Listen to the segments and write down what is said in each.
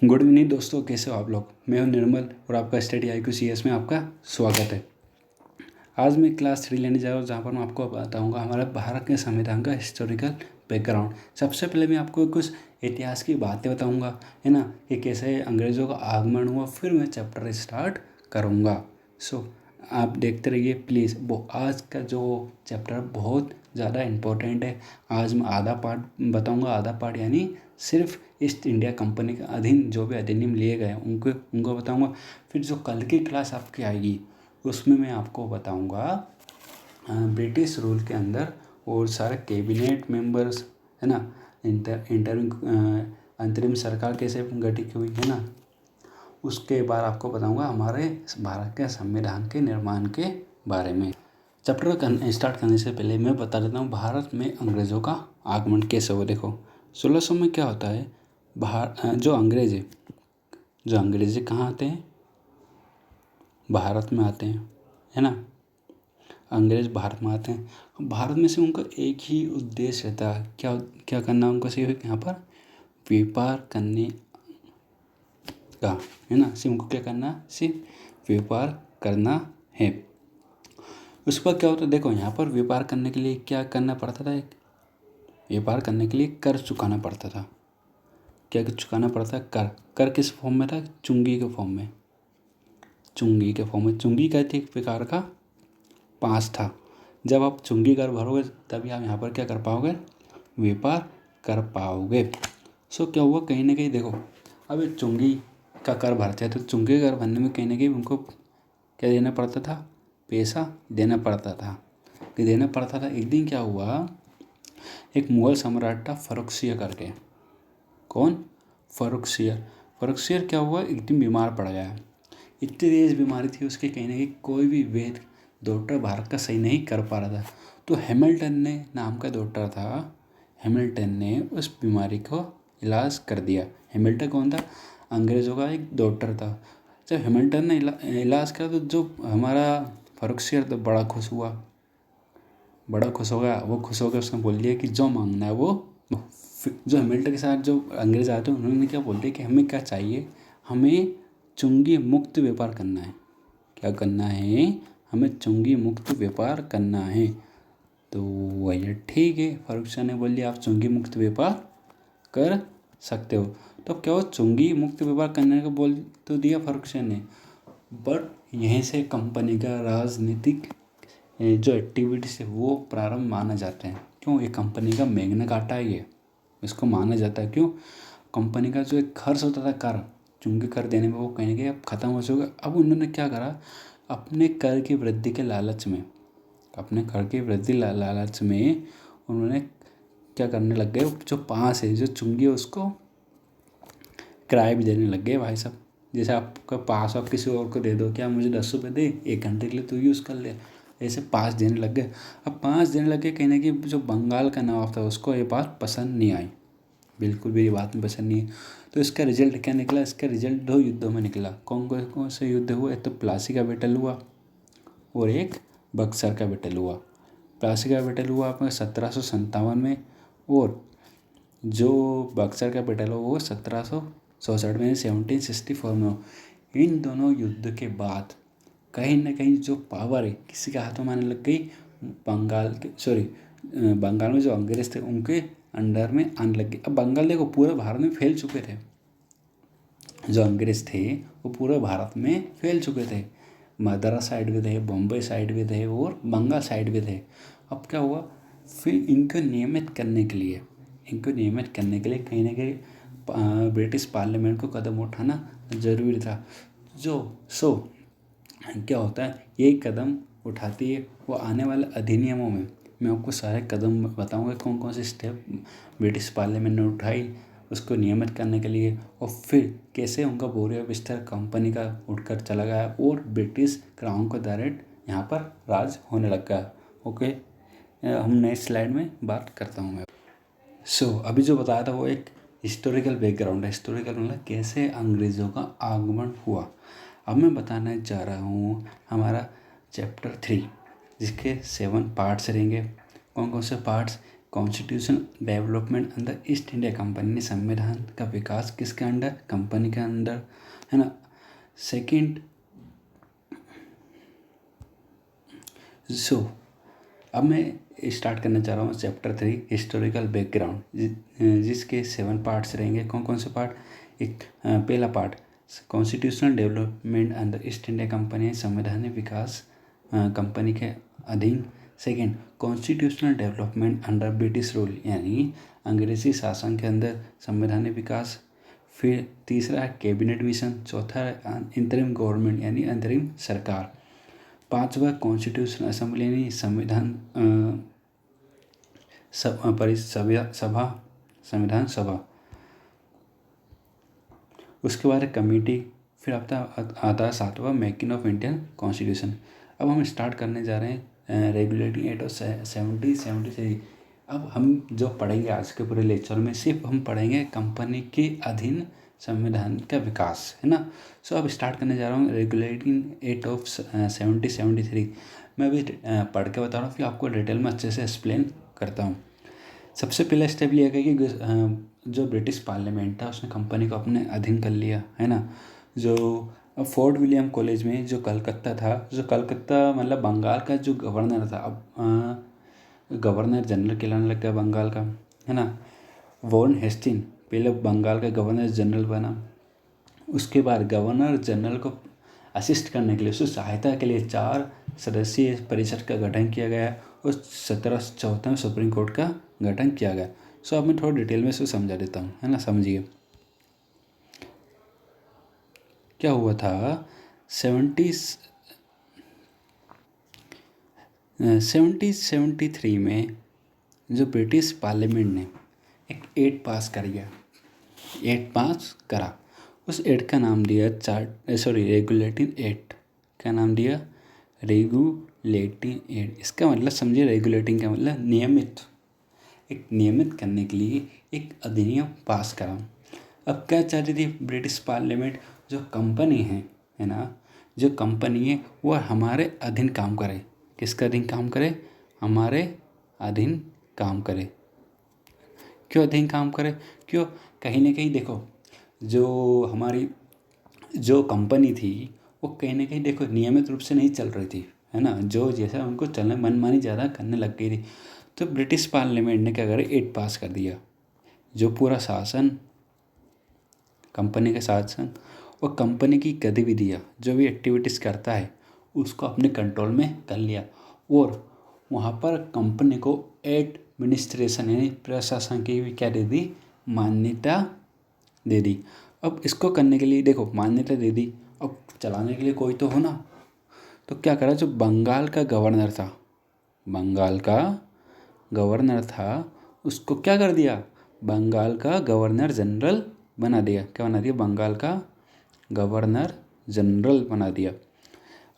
Good evening दोस्तों, कैसे हो आप लोग। मैं हूं निर्मल और आपका स्टडी IQCS में आपका स्वागत है। आज मैं क्लास 3 लेने जा रहा हूं, जहां पर मैं आपको बताऊंगा हमारे भारत के संविधान का हिस्टोरिकल बैकग्राउंड। सबसे पहले मैं आपको कुछ इतिहास की बातें बताऊंगा, है ना, कि कैसे अंग्रेज़ों का आगमन हुआ। फिर मैं चैप्टर स्टार्ट करूँगा। सो आप देखते रहिए प्लीज़। वो आज का जो चैप्टर बहुत ज़्यादा इम्पोर्टेंट है। आज मैं आधा पार्ट बताऊंगा। आधा पार्ट यानी सिर्फ ईस्ट इंडिया कंपनी के अधीन जो भी अधिनियम लिए गए उनको बताऊंगा। फिर जो कल की क्लास आपकी आएगी उसमें मैं आपको बताऊंगा ब्रिटिश रूल के अंदर और सारे कैबिनेट मेंबर्स, है ना, अंतरिम सरकार कैसे गठित हुई, है ना। उसके बाद आपको बताऊंगा हमारे भारत के संविधान के निर्माण के बारे में। चैप्टर स्टार्ट करने से पहले मैं बता देता हूँ भारत में अंग्रेज़ों का आगमन कैसे हुआ। देखो 1600 में क्या होता है, जो अंग्रेज़ी कहाँ आते हैं, भारत में आते हैं, है ना। अंग्रेज़ भारत में आते हैं। भारत में से उनका एक ही उद्देश्य रहता है, क्या क्या करना उनको सिर्फ यहाँ पर व्यापार करने का, है ना। सिर्फ उनको क्या करना, सिर्फ व्यापार करना है। उसके बाद क्या होता है, देखो यहाँ पर व्यापार करने के लिए क्या करना पड़ता था। एक व्यापार करने के लिए कर चुकाना पड़ता था। क्या चुकाना पड़ता है, कर किस फॉर्म में था, चुंगी के फॉर्म में। चुंगी क्या थी, एक प्रकार का पास था। जब आप चुंगी कर भरोगे तभी आप यहाँ पर क्या कर पाओगे, व्यापार कर पाओगे। सो क्या हुआ, कहीं ना कहीं देखो, अब चुंगी का कर भरते हैं तो चुंगी कर भरने में कहीं ना कहीं उनको क्या देना पड़ता था, पैसा देना पड़ता था। एक दिन क्या हुआ, एक मुगल सम्राट था फर्रुखसियर करके। कौन, फर्रुखसियर क्या हुआ, एक दिन बीमार पड़ गया। इतनी तेज बीमारी थी उसके, कहीं ना कहीं कोई भी वैद्य डॉक्टर भारत का सही नहीं कर पा रहा था। तो हैमिल्टन ने नाम का डॉक्टर था, हैमिल्टन ने उस बीमारी को इलाज कर दिया। हैमिल्टन कौन था, अंग्रेज़ों का एक डॉक्टर था। जब हैमिल्टन ने इलाज किया तो जो हमारा फर्रुखसियर तो बड़ा खुश हो गया। वो खुश हो गया, उसने बोल दिया कि जो मांगना है वो। जो हैमिल्टन के साथ जो अंग्रेज़ आते हैं उन्होंने क्या बोल दिया कि हमें क्या चाहिए, हमें चुंगी मुक्त व्यापार करना है। क्या करना है, हमें चुंगी मुक्त व्यापार करना है। तो भैया ठीक है, फर्रुखसियर ने बोल दिया आप चुंगी मुक्त व्यापार कर सकते हो। तो अब क्या हो, चुंगी मुक्त व्यापार करने को बोल तो दिया फर्रुखसियर ने, बट यहीं से कंपनी का राजनीतिक जो एक्टिविटीज़ है वो प्रारंभ माना जाते हैं। क्यों, ये कंपनी का मैग्ना कार्टा है, ये इसको माना जाता है। क्यों, कंपनी का जो एक खर्च होता था कर, चुंगी कर देने में, वो कहीं ना कहीं अब ख़त्म हो चुका। अब उन्होंने क्या करा, अपने कर की वृद्धि के लालच में उन्होंने क्या करने लग गए, जो पास है, जो चुंगी है, उसको किराए भी देने लग गए भाई साहब। जैसे आपका पास आप किसी और को दे दो, क्या मुझे 10 रुपये दे, 1 घंटे के लिए तू यूज़ कर ले, ऐसे पास देने लग गए। अब पास देने लग गए, कहीं ना कहीं जो बंगाल का नवाब था उसको ये बात पसंद नहीं आई, बिल्कुल भी ये बात में पसंद नहीं है। तो इसका रिजल्ट क्या निकला, इसका रिजल्ट 2 युद्धों में निकला। कौन से युद्ध हुए, एक तो प्लासी का बैटल हुआ और एक बक्सर का बैटल हुआ। प्लासी का बैटल हुआ आपका 1757 में, और जो बक्सर का बैटल हुआ वो 1764 में, 1764 में हो। इन दोनों युद्ध के बाद कहीं ना कहीं जो पावर है किसी के हाथों में आने लग गई, बंगाल में जो अंग्रेज थे उनके अंडर में आने लग गई। अब बंगाल देखो पूरे भारत में फैल चुके थे, जो अंग्रेज थे वो पूरे भारत में फैल चुके थे। मद्रास साइड भी थे, बॉम्बे साइड भी थे और बंगाल साइड भी थे। अब क्या हुआ, फिर इनको नियमित करने के लिए कहीं ना कहीं ब्रिटिश पार्लियामेंट को कदम उठाना ज़रूरी था। क्या होता है, यही कदम उठाती है वो आने वाले अधिनियमों में। मैं आपको सारे कदम बताऊंगा, कौन कौन से स्टेप ब्रिटिश पार्लियामेंट ने उठाई उसको नियमित करने के लिए, और फिर कैसे उनका बोरिया बिस्तर कंपनी का उठकर चला गया और ब्रिटिश क्राउन को डायरेक्ट यहाँ पर राज होने लग गया। ओके, हम नेक्स्ट स्लाइड में बात करता हूँ मैं। अभी जो बताया था वो एक हिस्टोरिकल बैकग्राउंड है। हिस्टोरिकल मतलब कैसे अंग्रेज़ों का आगमन हुआ। अब मैं बताने जा रहा हूँ हमारा चैप्टर 3, जिसके 7 पार्ट्स रहेंगे। कौन कौन से parts, constitution development under east India company ने संविधान का विकास किसके अंडर, कंपनी के अंदर, है ना। सेकंड, अब मैं स्टार्ट करना चाह रहा हूँ चैप्टर 3 हिस्टोरिकल बैकग्राउंड, जिसके 7 पार्ट्स रहेंगे। कौन कौन से पार्ट? एक पहला part constitutional development under east India company, संवैधानिक विकास कंपनी के अधीन। Second, constitutional development under British rule, यानी अंग्रेजी शासन के अंदर संवैधानिक विकास। फिर तीसरा है कैबिनेट मिशन। चौथा है इंतरिम गवर्नमेंट, यानी अंतरिम सरकार। पांचवा कॉन्स्टिट्यूशन असेंबली, यानी संविधान सभा। उसके बाद कमेटी। फिर आता है सातवां मेकिंग ऑफ इंडियन कॉन्स्टिट्यूशन। अब हम स्टार्ट करने जा रहे हैं रेगुलेटिंग एक्ट ऑफ 1773। अब हम जो पढ़ेंगे आज के पूरे लेक्चर में, सिर्फ हम पढ़ेंगे कंपनी के अधीन संविधान का विकास, है ना। सो अब स्टार्ट करने जा रहा हूँ रेगुलेटिंग एक्ट ऑफ 1773। मैं अभी पढ़ के बता रहा हूँ, फिर आपको डिटेल में अच्छे से एक्सप्लेन करता हूँ। सबसे पहला स्टेप लिया गया कि जो ब्रिटिश पार्लियामेंट था उसने कंपनी को अपने अधीन कर लिया, है ना। जो फोर्ट विलियम कॉलेज में जो कलकत्ता मतलब बंगाल का जो गवर्नर था, अब गवर्नर जनरल कहलाने लग गया बंगाल का, है ना। वॉरेन हेस्टिंग पहले बंगाल का गवर्नर जनरल बना। उसके बाद गवर्नर जनरल को असिस्ट करने के लिए, उसकी सहायता के लिए 4 सदस्यीय परिषद का गठन किया गया और 1774 में सुप्रीम कोर्ट का गठन किया गया। सो अब मैं थोड़ा डिटेल में इसको समझा देता हूँ, है ना। समझिए क्या हुआ था। 1773 में जो ब्रिटिश पार्लियामेंट ने एक एक्ट पास करा। उस एक्ट का नाम दिया रेगुलेटिंग एक्ट। क्या नाम दिया? Regulating act. इसका मतलब समझिए, रेगुलेटिंग का मतलब नियमित करने के लिए एक अधिनियम पास करा। अब क्या चाहती थी ब्रिटिश पार्लियामेंट, जो कंपनी है ना, जो कंपनी है वो हमारे अधीन काम करे। किसके अधीन काम करे? हमारे अधीन काम करे। क्यों अधीन काम करे? क्यों? कहीं ना कहीं देखो, जो हमारी जो कंपनी थी वो कहीं ना कहीं देखो नियमित रूप से नहीं चल रही थी, है ना। जो जैसा उनको चलने मनमानी ज़्यादा करने लग गई थी। तो ब्रिटिश पार्लियामेंट ने क्या करा, एक्ट पास कर दिया। जो पूरा शासन, कंपनी का शासन और कंपनी की गतिविधियाँ, जो भी एक्टिविटीज़ करता है उसको अपने कंट्रोल में कर लिया। और वहाँ पर कंपनी को एडमिनिस्ट्रेशन यानी प्रशासन की भी क्या दे दी, मान्यता दे दी। अब इसको करने के लिए देखो मान्यता दे दी, अब चलाने के लिए कोई तो हो ना। तो क्या करा, जो बंगाल का गवर्नर था उसको क्या कर दिया, बंगाल का गवर्नर जनरल बना दिया। क्या बना दिया? बंगाल का गवर्नर जनरल बना दिया।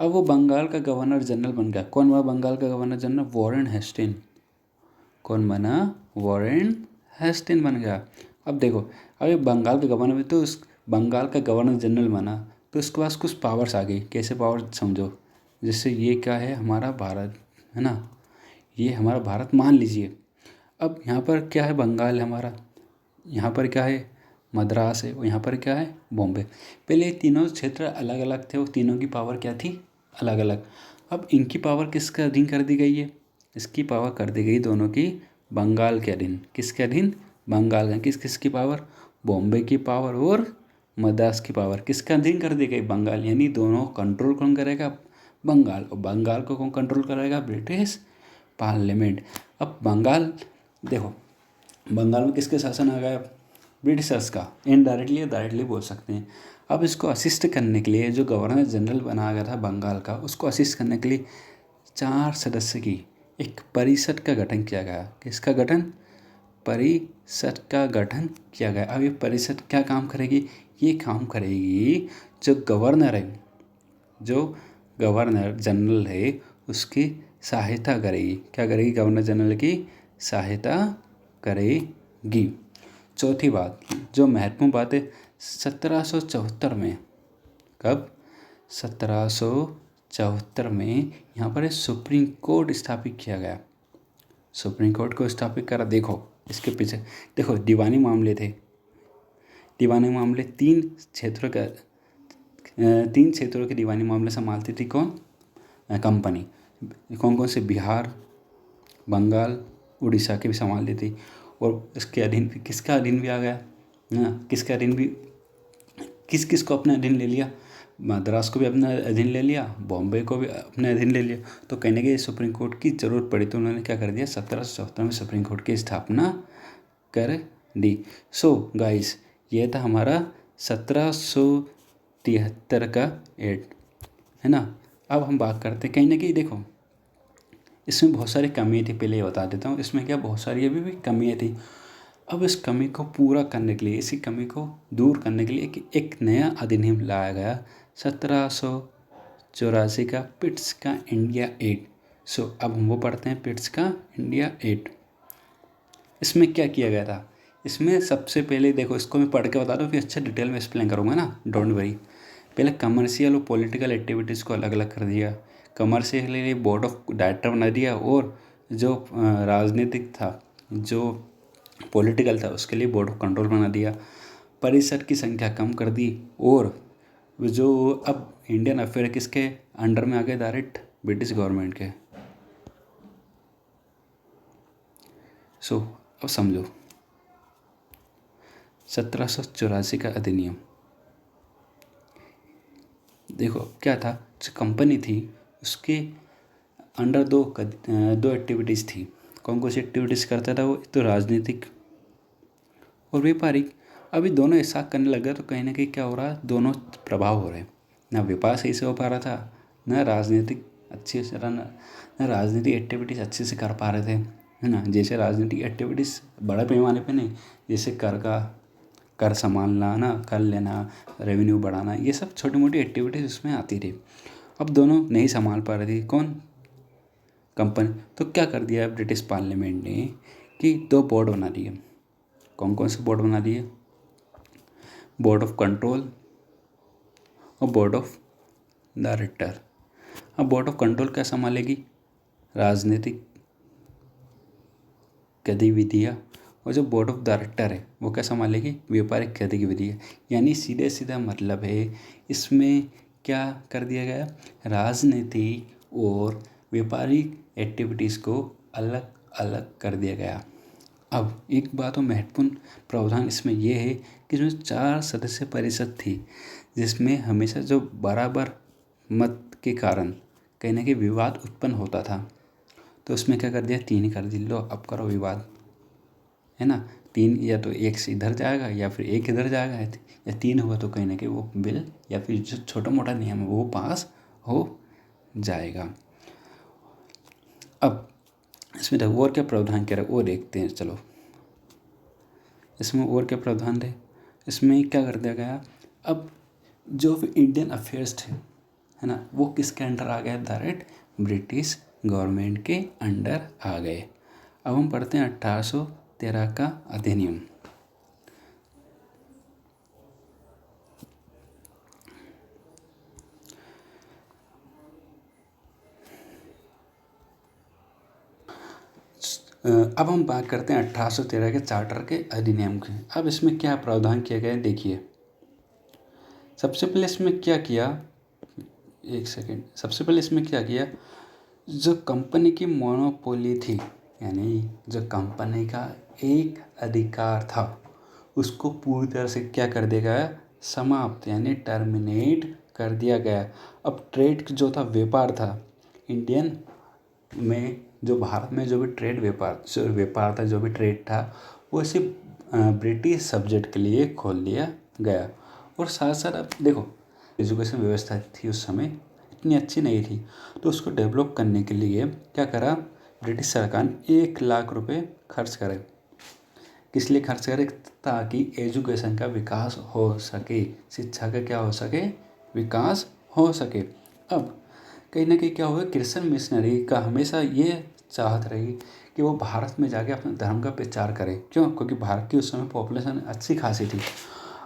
अब वो बंगाल का गवर्नर जनरल बन गया। कौन बना बंगाल का गवर्नर जनरल? Warren Hasting. कौन बना? वॉरेन हेस्टिंग बन गया। अब देखो, अभी बंगाल का गवर्नर में, तो उस बंगाल का गवर्नर जनरल बना तो उसके पास कुछ पावर्स आ गई। कैसे पावर समझो, जैसे ये क्या है, हमारा भारत है ना, ये हमारा भारत मान लीजिए। अब यहाँ पर क्या है, बंगाल है हमारा, यहाँ पर क्या है, मद्रास है, और यहाँ पर क्या है, बॉम्बे। पहले ये तीनों क्षेत्र अलग अलग थे, वो तीनों की पावर क्या थी, अलग अलग। अब इनकी पावर किसके अधीन कर दी गई है? इसकी पावर कर दी गई दोनों की बंगाल के अधीन। किसके अधीन? बंगाल का। किसकी पावर? बॉम्बे की पावर और मद्रास की पावर किसके अधीन कर दी गई? बंगाल। यानी दोनों कंट्रोल कौन करेगा? बंगाल। और बंगाल को कौन कंट्रोल करेगा? British parliament. अब बंगाल देखो, बंगाल में किसके शासन आ गया? ब्रिटिशर्स का। इनडायरेक्टली या डायरेक्टली बोल सकते हैं। अब इसको असिस्ट करने के लिए जो गवर्नर जनरल बनाया गया था बंगाल का, उसको असिस्ट करने के लिए 4 सदस्य की एक परिषद का गठन किया गया। किसका गठन? परिषद का गठन किया गया। अब ये परिषद क्या काम करेगी? ये काम करेगी जो गवर्नर जनरल है उसकी सहायता करेगी। क्या करेगी? गवर्नर जनरल की सहायता करेगी। चौथी बात, जो महत्वपूर्ण बात है, 1774 में, कब? 1774 में यहाँ पर सुप्रीम कोर्ट स्थापित किया गया। सुप्रीम कोर्ट को स्थापित करा। देखो इसके पीछे देखो दीवानी मामले थे। दीवानी मामले तीन क्षेत्रों के दीवानी मामले संभालती थी कौन? कंपनी। कौन कौन से? बिहार, बंगाल, उड़ीसा के भी संभाल ली थी। और इसके अधीन किसका अधीन भी आ गया ना, किसके अधीन भी, किस किस को अपने अधीन ले लिया? मद्रास को भी अपने अधीन ले लिया, बॉम्बे को भी अपने अधीन ले लिया। तो कहने के सुप्रीम कोर्ट की ज़रूरत पड़ी तो उन्होंने क्या कर दिया, 1774 में सुप्रीम कोर्ट की स्थापना कर दी। सो गाइस, ये था हमारा 1773 का एक्ट, है ना। अब हम बात करते हैं, कहीं ना कहीं देखो इसमें बहुत सारी कमियाँ थी। पहले ये बता देता हूँ, इसमें क्या बहुत सारी अभी भी कमियाँ थी। अब इस कमी को पूरा करने के लिए, इसी कमी को दूर करने के लिए एक नया अधिनियम लाया गया, 1784 का पिट्स का इंडिया एक्ट। सो अब हम वो पढ़ते हैं, पिट्स का इंडिया एक्ट। इसमें क्या किया गया था? इसमें सबसे पहले देखो, इसको मैं पढ़ के बता दूँ, फिर अच्छा डिटेल में एक्सप्लेन करूँगा ना, डोंट वरी। पहले कमर्शियल और पॉलिटिकल एक्टिविटीज़ को अलग अलग कर दिया। कमर्शियल के लिए बोर्ड ऑफ डायरेक्टर बना दिया, और जो राजनीतिक था, जो पॉलिटिकल था, उसके लिए बोर्ड ऑफ कंट्रोल बना दिया। परिषद की संख्या कम कर दी, और जो अब इंडियन अफेयर किसके अंडर में आ गए? डायरेक्ट ब्रिटिश गवर्नमेंट के। सो अब समझो, 1784 का अधिनियम देखो क्या था। जो कंपनी थी उसके अंडर दो एक्टिविटीज़ थी। कौन कौन सी एक्टिविटीज़ करता था वो? तो राजनीतिक और व्यापारिक। अभी दोनों एक साथ करने लग गए तो कहीं ना कहीं क्या हो रहा है, दोनों प्रभाव हो रहे हैं। ना व्यापार सही से हो पा रहा था, ना राजनीतिक अच्छे से ना राजनीतिक एक्टिविटीज़ अच्छे से कर पा रहे थे, है ना। जैसे राजनीतिक एक्टिविटीज़ बड़े पैमाने पे नहीं, जैसे कर संभालना ना, कर लेना, रेवेन्यू बढ़ाना, ये सब छोटी मोटी एक्टिविटीज़ उसमें आती थी। अब दोनों नहीं संभाल पा रही थी। कौन? कंपनी। तो क्या कर दिया ब्रिटिश पार्लियामेंट ने कि 2 बोर्ड बना दिए। कौन कौन से बोर्ड बना दिए? बोर्ड ऑफ कंट्रोल और बोर्ड ऑफ डायरेक्टर। अब बोर्ड ऑफ कंट्रोल क्या संभालेगी? राजनीतिक गतिविधियाँ। और जो बोर्ड ऑफ डायरेक्टर है वो क्या संभालेगी? व्यापारिक गतिविधियाँ। यानी सीधे सीधा मतलब है, इसमें क्या कर दिया गया? राजनीति और व्यापारिक एक्टिविटीज़ को अलग अलग कर दिया गया। अब एक बात और महत्वपूर्ण प्रावधान इसमें यह है कि इसमें 4 सदस्य परिषद थी, जिसमें हमेशा जो बराबर मत के कारण कहीं ना कहीं विवाद उत्पन्न होता था। तो उसमें क्या कर दिया? 3 कर दिया। लो अब करो विवाद, है ना। 3 या तो एक से इधर जाएगा या फिर एक इधर जाएगा, या 3 हुआ तो कहीं ना कहीं वो बिल या फिर जो छोटा मोटा नियम है वो पास हो जाएगा। अब इसमें देखो और क्या प्रावधान कह रहा है वो देखते हैं। चलो इसमें और क्या प्रावधान थे? इसमें क्या कर दिया गया? अब जो इंडियन अफेयर्स थे, है ना, वो किसके अंडर आ गए? डायरेक्ट ब्रिटिश गवर्नमेंट के अंडर आ गए। अब हम पढ़ते हैं 1813 का अधिनियम। अब हम बात करते हैं 1813 के चार्टर के अधिनियम की। अब इसमें क्या प्रावधान किया गया है देखिए। सबसे पहले इसमें क्या किया, एक सेकेंड, सबसे पहले इसमें क्या किया, जो कंपनी की मोनोपोली थी, यानी जो कंपनी का एक अधिकार था, उसको पूरी तरह से क्या कर दिया गया? समाप्त, यानी टर्मिनेट कर दिया गया। अब ट्रेड जो था, व्यापार था, इंडियन में जो भारत में जो भी व्यापार था, जो भी ट्रेड था, वो सिर्फ ब्रिटिश सब्जेक्ट के लिए खोल दिया गया। और साथ साथ अब देखो एजुकेशन व्यवस्था थी उस समय इतनी अच्छी नहीं थी, तो उसको डेवलप करने के लिए क्या करा ब्रिटिश सरकार ने 1 लाख रुपए खर्च करे। किस लिए खर्च करे? ताकि एजुकेशन का विकास हो सके, शिक्षा का क्या हो सके? विकास हो सके। अब कहीं ना कहीं क्या हुआ, क्रिश्चियन मिशनरी का हमेशा ये चाहत रही कि वो भारत में जाके अपने धर्म का प्रचार करें। क्यों? क्योंकि भारत की उस समय पॉपुलेशन अच्छी खासी थी।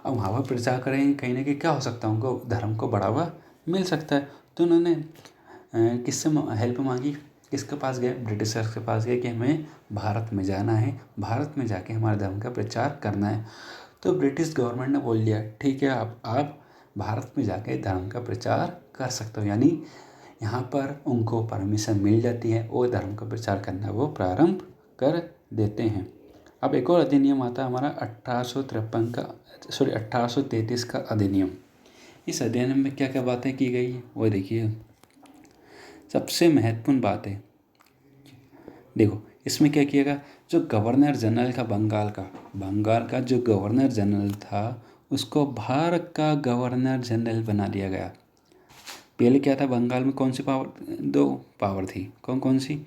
अब वहाँ पर प्रचार करेंगे, कहीं ना कहीं क्या हो सकता है, उनको धर्म को बढ़ावा मिल सकता है। तो उन्होंने किससे हेल्प मांगी? किसके पास गए? ब्रिटिशर्स के पास गए कि हमें भारत में जाना है, भारत में जाके हमारे धर्म का प्रचार करना है। तो ब्रिटिश गवर्नमेंट ने बोल दिया ठीक है, आप भारत में जाके धर्म का प्रचार कर सकते हो, यानी यहाँ पर उनको परमिशन मिल जाती है और धर्म का प्रचार करना वो प्रारंभ कर देते हैं। अब एक और अधिनियम आता है हमारा 1833 का अधिनियम। इस अधिनियम में क्या क्या बातें की गई है वो देखिए। सबसे महत्वपूर्ण बात है, देखो इसमें क्या किया गया, जो गवर्नर जनरल का बंगाल का जो गवर्नर जनरल था उसको भारत का गवर्नर जनरल बना दिया गया। पहले क्या था, बंगाल में कौन सी पावर, 2 पावर थी, कौन कौन सी?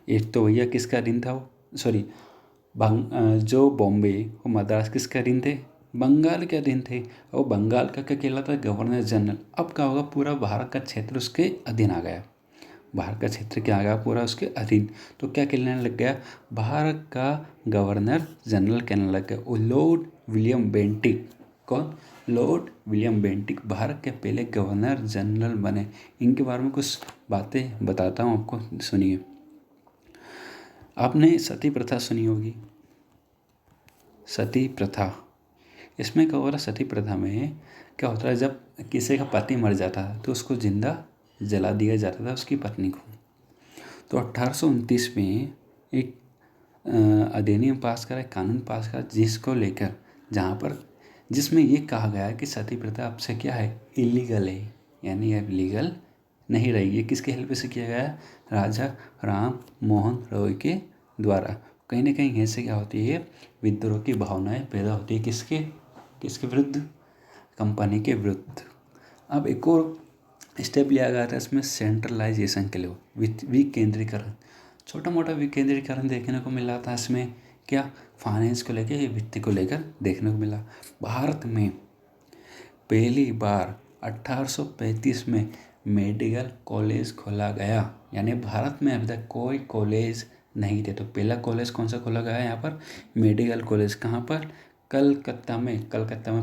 एक तो भैया किसका अधीन था वो, सॉरी जो बॉम्बे और मद्रास किसके अधीन थे? बंगाल के अधीन थे। और बंगाल का क्या कहलाता है? Governor general. अब क्या होगा, पूरा भारत का क्षेत्र उसके अधीन आ गया, भारत का क्षेत्र क्या आ गया, पूरा उसके अधीन। तो क्या कहने लग गया, भारत का गवर्नर जनरल कहने लग गया। और लॉर्ड विलियम बेंटिक, कौन? लॉर्ड विलियम बेंटिक भारत के पहले गवर्नर जनरल बने। इनके बारे में कुछ बातें बताता हूँ आपको, सुनिए। आपने सती प्रथा सुनी होगी, सती प्रथा। इसमें क्या हो रहा, सती प्रथा में क्या होता है, जब किसी का पति मर जाता है तो उसको जिंदा जला दिया जाता था उसकी पत्नी को। तो 1829 में एक अधिनियम पास करा, कानून पास करा, जिसको लेकर जिसमें ये कहा गया है कि सती प्रथा अब से क्या है, इलीगल है, यानी अब लीगल नहीं रही है। किसके हेल्प से किया गया है? राजा राम मोहन रॉय के द्वारा। कहीं ना कहीं ऐसे क्या होती है, विद्रोह की भावनाएं पैदा होती है, किसके विरुद्ध? कंपनी के विरुद्ध। अब एक और स्टेप लिया गया था इसमें, सेंट्रलाइजेशन के लिए, विकेंद्रीकरण। छोटा मोटा विकेंद्रीकरण देखने को मिला था इसमें, क्या? फाइनेंस को लेकर, वित्त को लेकर देखने को मिला। भारत में पहली बार 1835 में मेडिकल कॉलेज खोला गया, यानी भारत में अभी तक कोई कॉलेज नहीं थे। तो पहला कॉलेज कौन सा खोला गया यहाँ पर? Medical college. कहाँ पर? कलकत्ता में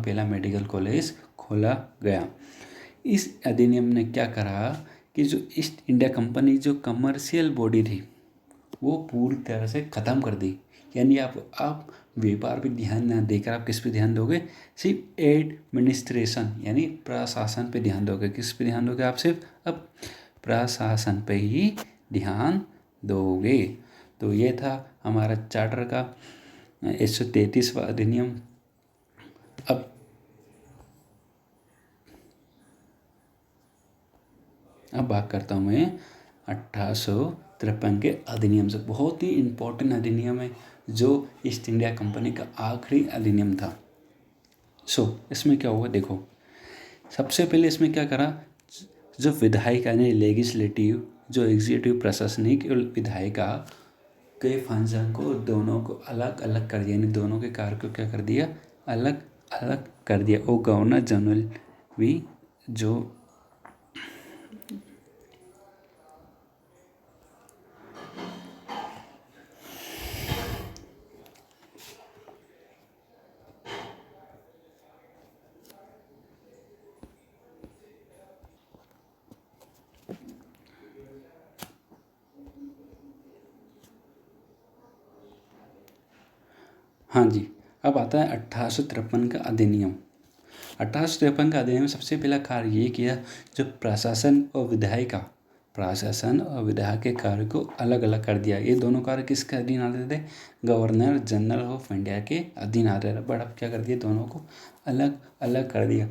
पहला मेडिकल कॉलेज खोला गया। इस अधिनियम ने क्या करा कि जो ईस्ट इंडिया कंपनी जो कमर्शियल बॉडी थी वो पूरी तरह से ख़त्म कर दी। यानी आप व्यापार पे ध्यान ना देकर आप किस पे ध्यान दोगे? सिर्फ एडमिनिस्ट्रेशन यानी प्रशासन पे ध्यान दोगे। किस पे ध्यान दोगे आप? सिर्फ अब प्रशासन पे ही ध्यान दोगे। तो ये था हमारा चार्टर का 133वां अधिनियम। अब बात करता हूँ मैं 1853 के अधिनियम से। बहुत ही इम्पोर्टेंट अधिनियम है, जो ईस्ट इंडिया कंपनी का आखिरी अधिनियम था। इसमें क्या हुआ देखो, सबसे पहले इसमें क्या करा, जो विधायिक यानी लेजिस्लेटिव, जो एग्जीक्यूटिव प्रशासनिक और विधायिका के फंक्शन को दोनों को अलग अलग कर दिया, यानी दोनों के कार्य को क्या कर दिया, अलग अलग कर दिया। और गवर्नर जनरल भी जो हाँ जी, अब आता है 1853 का अधिनियम। 1853 का अधिनियम सबसे पहला कार्य ये किया, जो प्रशासन और विधायक के कार्य को अलग अलग कर दिया। ये दोनों कार्य किसके अधीन आते थे? गवर्नर जनरल ऑफ इंडिया के अधीन आते थे। बट अब क्या कर दिया, दोनों को अलग अलग कर दिया।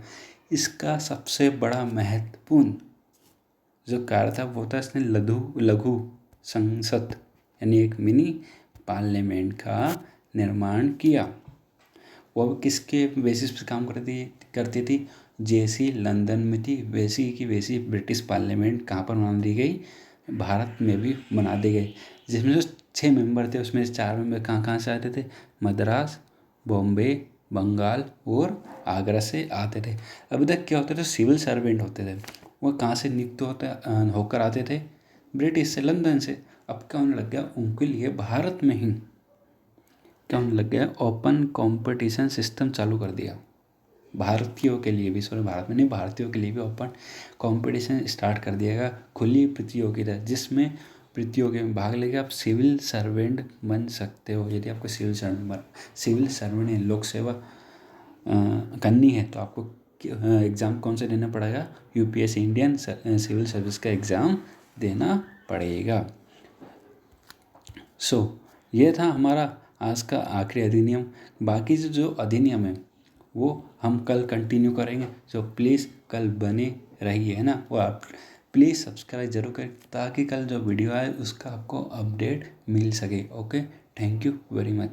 इसका सबसे बड़ा महत्वपूर्ण जो कार्य था वो था, इसने लघु संसद यानी एक मिनी पार्लियामेंट का निर्माण किया। वो किसके बेसिस पे काम करती थी? जैसी लंदन में थी वैसी की वैसी ब्रिटिश पार्लियामेंट कहाँ पर बना दी गई? भारत में भी बना दी गई। जिसमें जो 6 मेंबर थे उसमें से 4 मेंबर कहाँ से आते थे? मद्रास, बॉम्बे, बंगाल और आगरा से आते थे। अभी तक क्या होते थे, सिविल सर्वेंट होते थे, वो कहाँ से नियुक्त होकर आते थे? ब्रिटिश से, लंदन से। अब क्या होने लग गया, उनके लिए भारत में ही क्या होने लग गया, ओपन कंपटीशन सिस्टम चालू कर दिया। भारतीयों के लिए भी, सॉरी भारत में नहीं, भारतीयों के लिए भी ओपन कंपटीशन स्टार्ट कर दिया गया, खुली प्रतियोगिता, जिसमें प्रतियोगिता में भाग लेके आप सिविल सर्वेंट बन सकते हो। यदि आपको सिविल सर्वेंट लोक सेवा करनी है तो आपको एग्ज़ाम कौन सा देना पड़ेगा, यूपीएससी इंडियन सिविल सर्विस का एग्ज़ाम देना पड़ेगा। ये था हमारा आज का आखिरी अधिनियम। बाकी जो अधिनियम है वो हम कल कंटिन्यू करेंगे, तो प्लीज़ कल बने रहिए, है ना। वो आप प्लीज़ सब्सक्राइब जरूर करें ताकि कल जो वीडियो आए उसका आपको अपडेट मिल सके। Okay, thank you very much.